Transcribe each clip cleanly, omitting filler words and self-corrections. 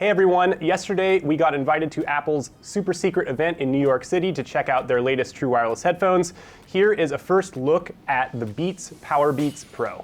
Hey everyone, yesterday we got invited to Apple's super secret event in New York City to check out their latest true wireless headphones. Here is a first look at the Beats Powerbeats Pro.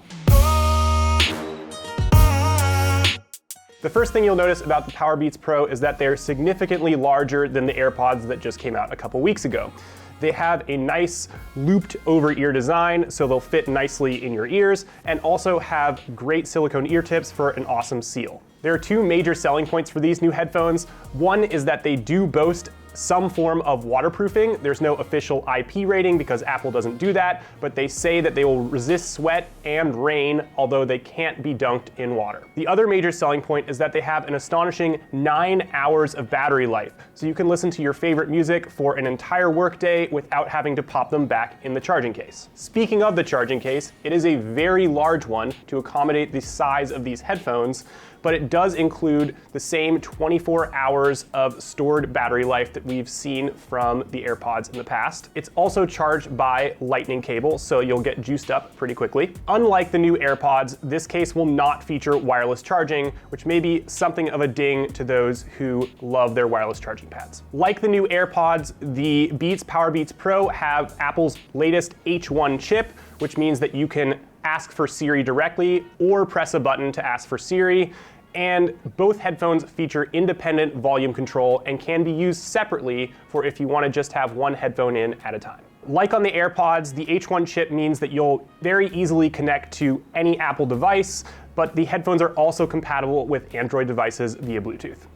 The first thing you'll notice about the Powerbeats Pro is that they're significantly larger than the AirPods that just came out a couple weeks ago. They have a nice looped over ear design, so they'll fit nicely in your ears, and also have great silicone ear tips for an awesome seal. There are two major selling points for these new headphones. One is that they do boast some form of waterproofing. There's no official IP rating because Apple doesn't do that, but they say that they will resist sweat and rain, although they can't be dunked in water. The other major selling point is that they have an astonishing 9 hours of battery life, so you can listen to your favorite music for an entire workday without having to pop them back in the charging case. Speaking of the charging case, it is a very large one to accommodate the size of these headphones, but it does include the same 24 hours of stored battery life that we've seen from the AirPods in the past. It's also charged by lightning cable, so you'll get juiced up pretty quickly. Unlike the new AirPods, this case will not feature wireless charging, which may be something of a ding to those who love their wireless charging pads. Like the new AirPods, the Beats Powerbeats Pro have Apple's latest H1 chip, which means that you can ask for Siri directly or press a button to ask for Siri. And both headphones feature independent volume control and can be used separately for if you want to just have one headphone in at a time. Like on the AirPods, the H1 chip means that you'll very easily connect to any Apple device, but the headphones are also compatible with Android devices via Bluetooth.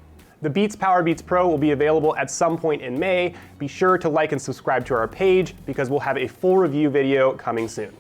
The Beats Powerbeats Pro will be available at some point in May. Be sure to like and subscribe to our page because we'll have a full review video coming soon.